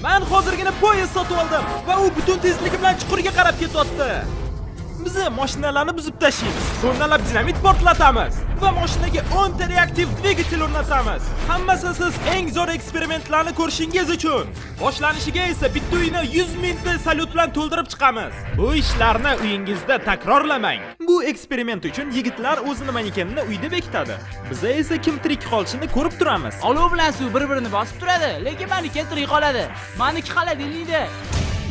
Men hozirgina poyezd sotib oldim va u butun tezligi bilan chuqurga qarab ketyapti. Biz mashinalarni buzib tashlaymiz, tonalab dinamit portlatamiz va mashinaga 10 ta reaktiv dvigatel o'rnatamiz. Hammasi siz eng zo'r eksperimentlarni ko'rishingiz uchun. Boshlanishiga esa bitta uyni 100 mingta salyut bilan to'ldirib chiqamiz. Bu ishlarni uyingizda takrorlamang. Bu eksperiment uchun yigitlar o'zini manekenini uyda bekitadi. Biz esa kim tirik qolishini ko'rib turamiz. Olov bilan suv bir-birini bosib turadi, lekin maneken tirik qoladi. Maniki xaladillikda.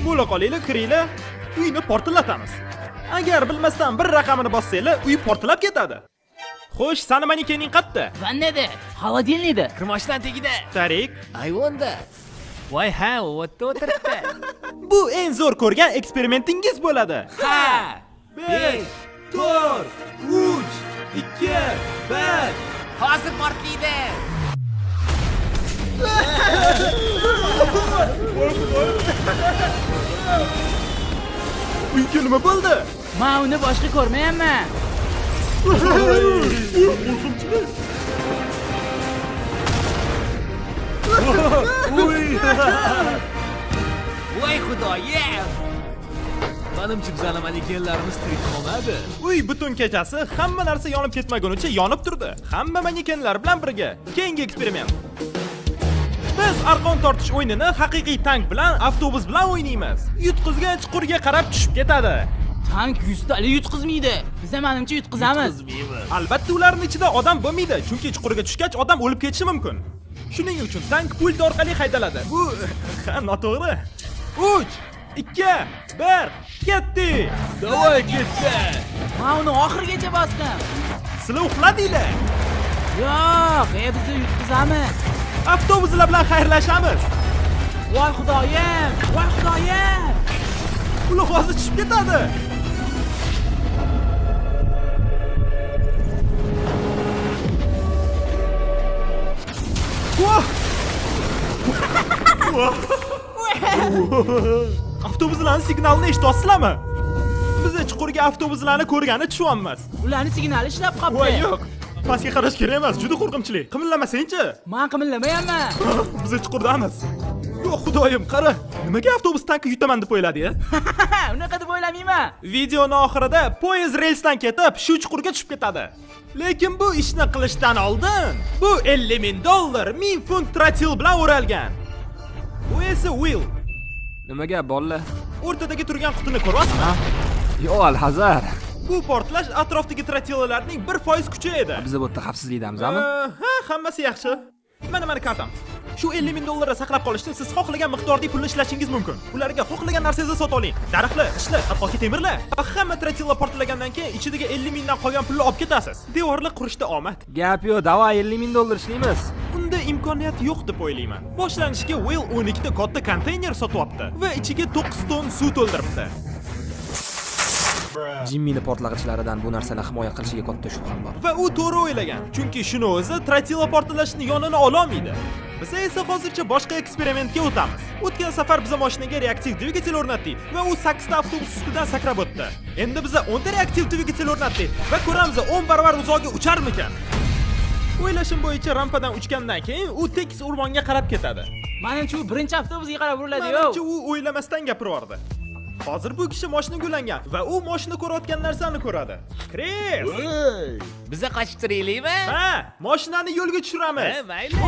Bo'la qolinglar, kiringlar, uyni portlatamiz. Agar bilmasdan bir raqamini bossanglar, uy portlab ketadi. Xo'sh, sani manekening qayerda? Vannada, xaladillikda. Kirmoshdan tegida. Tarik, Ayvonda. Voy ha, o'tda o'tiribdi. bu eng zo'r ko'rgan eksperimentingiz bo'ladi. Ha! 5, 4, 3, 2, 1. Hozir portlaydi. Uyga nima bo'ldi? Men uni boshqa ko'rmayapman. Voy xudoyim. Menimcha bizani manekenlarimiz tirik qolmadi. Uy butun kechasi hamma narsa yonib ketmagunicha yonib turdi. Hamma manekenlar bilan birga. Keyingi eksperiment. Biz arqon tortish o'yinini haqiqiy tank bilan, avtobus bilan o'ynaymiz. Yutqizgan chuqurga qarab tushib ketadi. Tank 100 tali yutqizmaydi. Biz menimcha yutqizamiz. Albatta ularning ichida odam bo'lmaydi, chunki chuqurga tushgach odam o'lib ketishi mumkin. Shuning uchun tank pult orqali haydaladi. Bu noto'g'ri. 3, 2, 1, ketdi. Davay ketdi. Men uni oxirigacha bosdim. Sizlar uxladinglar. Yo'q, biz yutqizamiz. Avtobuslar bilan xayrlashamiz. Voy xudoyim, voy xudoyim. Ular hozir tushib ketadi. Avtobuslarning signalini eshityapsizlarmi? Biz chuqurga avtobuslarni ko'rgani tushyapmiz. Ularning signali ishlab qoldi. Voy yo'q. Pastga qarash kerak emas, juda qo'rqinchli. Qimillamasang-chi. Men qimillamayapman. Biz chuqurdamiz. Yo'q, xudoyim, qara. Nimaga avtobus tankni yutaman deb o'yladi-ya? Unaqa deb o'ylamayman. Videoning oxirida poyezd relsdan ketib, shu chuqurga tushib ketadi. Lekin bu ishni qilishdan oldin bu 50 ming dollar, 1000 funt trotil bilan o'ralgan. Bu esa Will. Nimaga bolalar? O'rtadagi turgan qutini ko'ryapsizmi? Yo, alhazar. Bu portlash atrofdagi trotillarning 1% kuchi edi. Biz bu yerda xavfsizlikdamizmi? Ha, hammasi yaxshi. Mana kartam. Shu 50 ming dollarni saqlab qolishda siz xohlagan miqdordagi pulni ishlashingiz mumkin. Ularga xohlagan narsangizni sotib oling. Daraxtlar, ishlar, hattoki temirlar. Hamma trotillar portlagandan keyin ichidagi 50 mingdan qolgan pulni olib ketasiz. Devorlar qurishda omad. Gap yo'q, davay 50 ming dollar ishlaymiz. Unda imkoniyat yo'q deb o'ylayman. Boshlanishiga Will 12 ta katta konteyner sotyapti va ichiga 9 ton suv to'ldiribdi. Jimmini portlag'ichlaridan bu narsani himoya qilishiga katta shubham bor. Va u to'g'ri o'ylagan, chunki shuni o'zi trotila portlashni yonini ola olmaydi. Biz esa hozircha boshqa eksperimentga o'tamiz. O'tgan safar biz mashinaga reaktiv dvigatel o'rnatdik va u 8 ta avtobus ustidan sakrab o'tdi. Endi biz 10 ta reaktiv dvigatel o'rnatdik va ko'ramiz 10 barobar uzoqga ucharmikan. O'ylashim bo'yicha rampadan uchgandan keyin u tekis o'rmonga qarab ketadi. Menimcha u birinchi avtobusga qarab uriladi-yu. Menimcha u o'ylamasdan gapirardi. Hozir bu kishi mashinaga ulangan va u mashina ko'rayotgan narsani ko'radi. Kris! Biza qochib turaylikmi? Ha, mashinani yo'lga tushiramiz. Ha, mayli. 3,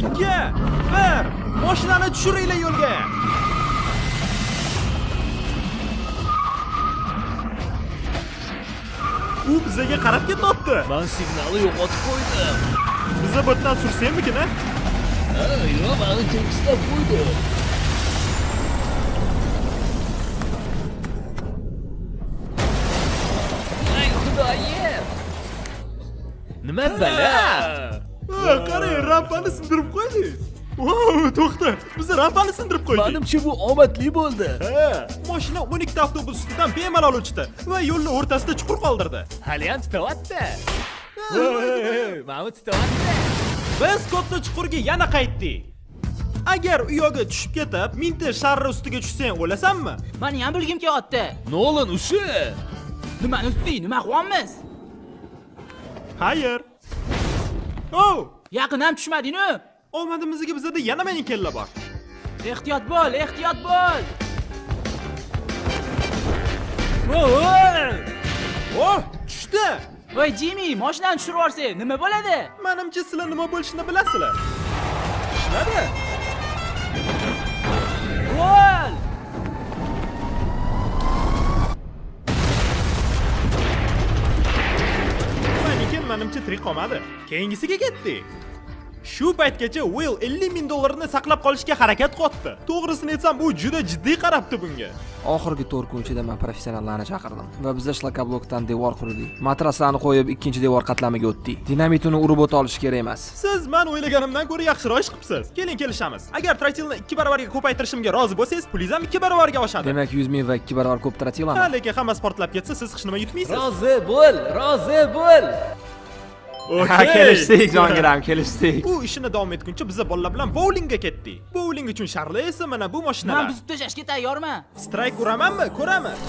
2, 1. Mashinani tushiringlar yo'lga. U bizga qarab ketyapti. Men signalni yo'qotib qo'ydim. Biza bu yerdan sursangmikin, ha? Yo'q, men tekislab qo'ydim. Ay xudoyim. Nima bala? Qarang, rampani sindirib qo'ydingiz. Wow, to'xta. Biz rampani sindirib qo'ydik. Menimcha bu omadli bo'ldi. Ha, mashina 12 ta avtobus ustidan bemalol uchdi va yo'lning o'rtasida chuqur qoldirdi. Haliyam tutyapti. Mana tutyapti. Biz katta chuqurga yana qaytdik. Agar u yoqqa tushib ketib, mingta sharri ustiga tushsang o'lasanmi? Meni ham bilgim kelyapti. Nolan ushi. Nimani usti, nima qilyapmiz? Hayır. Oh! Yaqin ham tushmading-ku. Omadimizga bizda yana manekenlar bor. Ehtiyot bo'l, ehtiyot bo'l. Oh, tushdi. Voy Jimmy, mashinani tushirib yuborsak, nima bo'ladi? Menimcha sizlar nima bo'lishini bilasizlar. Ishladi. Gol! Lekin menimcha tirik qolmadi. Keyingisiga ketdik. Shu paytgacha Will 50 ming dollarni saqlab qolishga harakat qildi. To'g'risini aytsam, u juda jiddiy qarabdi bunga. Oxirgi 4 kun ichida men professionallarni chaqirdim va biz shlakoblokdan devor qurdik. Matraslarni qo'yib, ikkinchi devor qatlamiga o'tdik. Dinamitini urib o'ta olish kerak emas. Siz men o'ylaganimdan ko'ra yaxshiroq ish qilibsiz. Keling kelishamiz. Agar trotilni 2 barobarga ko'paytirishimga rozi bo'lsangiz, pulingiz ham 2 barobarga oshadi. Demak 100 ming va 2 barobar ko'p trotilami? Ha, lekin hammasi portlab ketsa, siz hech nima yutmaysiz. Rozi bo'l, rozi bo'l. Okay. Kelishdik, jongiram, kelishdik. U ishini davom etguncha biz bolalar bilan bowlingga ketdik. Bowling uchun sharlar esa mana bu mashinalar. Men buzib tashlashga tayyorman. Strike uramanmi? Ko'ramiz.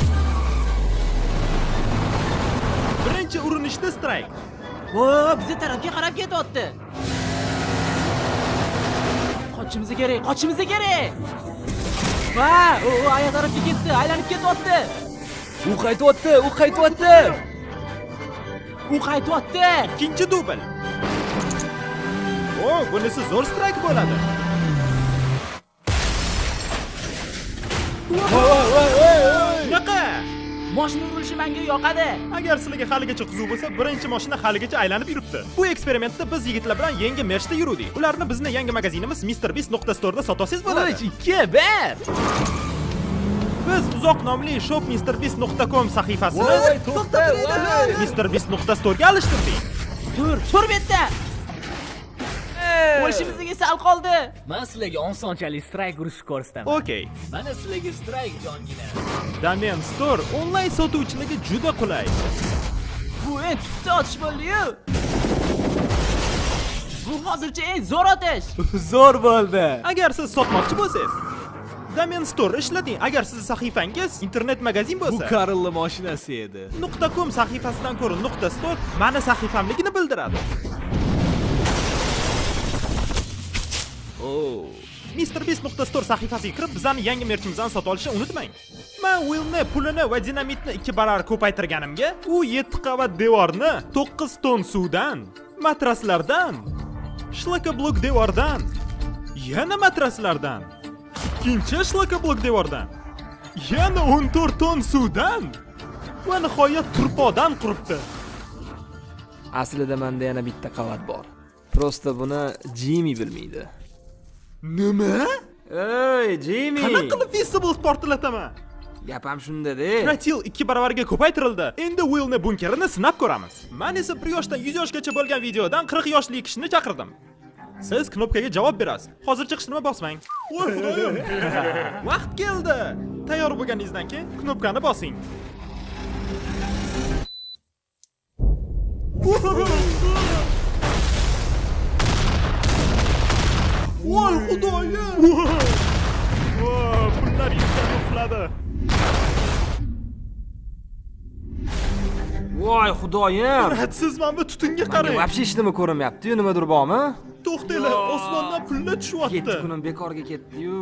Birinchi urinishda strike. Voy, bizga tarafga qarab ketyapti. Qochishimiz kerak, qochishimiz kerak. Va, u oyoq tarafga ketdi, aylanib ketyapti. U qaytyapti, u qaytyapti. U qaytyapti. Ikkinchi dubl. Oh, bunisi zo'r strike bo'ladi. Naqa? Mashina urilishi menga yoqadi. Agar sizlarga haligacha qiziq bo'lsa, birinchi mashina haligacha aylanib yuribdi. Bu eksperimentda biz yigitlar bilan yangi Merchda yurdik. Ularni bizni yangi magazinimiz MrBeast.store da sotasangiz bo'ladi. 2-1. Biz uzoq nomli shopmrbeast.com sahifasini MrBeast.store ga alishtirdik. Tur bu yerda. O'lishimizga sal qoldi. Men sizlarga osonchalik strike urishni ko'rsataman. Okay. Mana sizlarga strike jongina. Domain Store onlayn sotuvchilarga juda qulay. Bu endi tutda otish bo'ldi-yu. Bu hozircha eng zo'r otish. Zo'r bo'ldi. Agar siz sotmoqchi bo'lsangiz, Domain Store ishlating. Agar sizning sahifangiz internet magazin bo'lsa, Karlli mashinasi edi. .com sahifasidan ko'ra .store meni sahifamligini bildiradi. Oh. MrBeast.store sahifasiga kirib, bizning yangi merchimizni sotib olishni unutmang. Men Willni pulini va dinamitni 2 barobar ko'paytirganimga, u 7 qavat devorni 9 ton suvdan, matraslardan, shlakoblok devordan, yana matraslardan, ikkinchi shlakoblok devordan, yana 14 ton suvdan va nihoyat turpodan quribdi. Aslida menda yana bitta qavat bor. Prosta buni Jimmy bilmaydi. Nima? Ey, Jimmy. Qanaqa qilib Feasibles portlataman? Gapam shunda-da. Trotil 2 barobarga ko'paytirildi. Endi Willni bunkerini sinab ko'ramiz. Men esa 1 yoshdan 100 yoshgacha bo'lgan videodan 40 yoshli kishini chaqirdim. Siz knopkaga javob berasiz. Hozircha hech nima bosmang. Voy xudoyim. Vaqt keldi. Tayyor bo'lganingizdan keyin knopkani bosing. Voy xudoyim. Voy, pullar yuzdan uxladi. Voy xudoyim. Siz mana bu tutunga qarang. Vobshe hech nima ko'rinmayapti-yu, nimadir bormi? To'xtanglar, osmondan pullar tushyapti. Ketdi kunim bekorga ketdi-yu.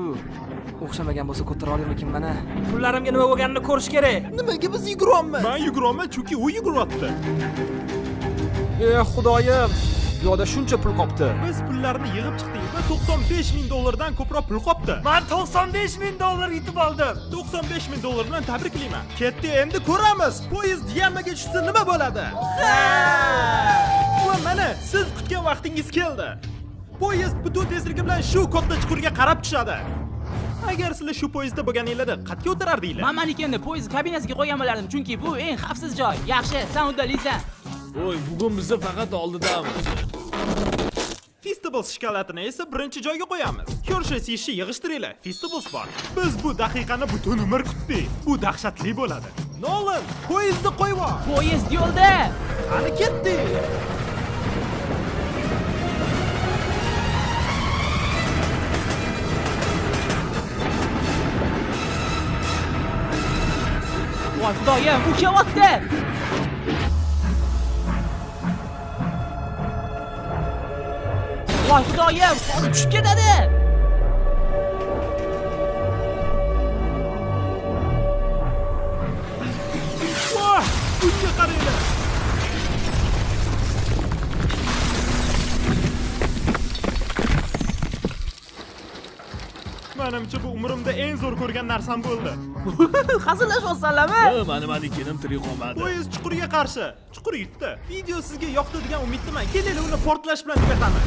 O'xshamagan bo'lsa ko'tara olaymikin mana? Pullarimga nima bo'lganini ko'rish kerak. Nimaga biz yuguryapmiz? Men yuguryapman, chunki u yuguryapti. Ey xudoyim. Yo'da shuncha pul qopti. Biz pullarni yig'ib chiqdik va 95 ming dollardan ko'proq pul qopti. Men 95 ming dollar yutib oldim. 95 ming dollar bilan tabriklayman. Ketdi, endi ko'ramiz. Poyezd yamaga tushsa nima bo'ladi? Va mana siz kutgan vaqtingiz keldi. Poyezd butun tezligi bilan shu katta chuqurga qarab tushadi. Agar sizlar shu poyezdda bo'lganingizda qatga o'tirardinglar? Men manikeni poyezd kabinasiga qo'ygan bo'lardim, chunki bu eng xavfsiz joy. Yaxshi, sen uddalaysan. Voy, bugun biz faqat oldidamiz. Feastables shokoladini esa birinchi joyga qo'yamiz. Ko'rishingiz ishni yig'ishtiringlar. Feastables bor. Biz bu daqiqani butun umr kutdik. Bu dahshatli bo'ladi. Nolan, poyezdni qo'yib ol. Poyezd yo'lda. Qani ketdi. Voy xudoyim, u kelyapti. Voy xudoyim, hozir tushib ketadi. Menimcha bu umrimda eng zo'r ko'rgan narsam bo'ldi. Hazillashyapsanlarmi? Manikinim tirik qolmadi. Poyezd chuqurga qarshi. Chuqur yutdi. Video sizga yoqdi degan umiddaman. Keling, uni portlash bilan tugatamiz.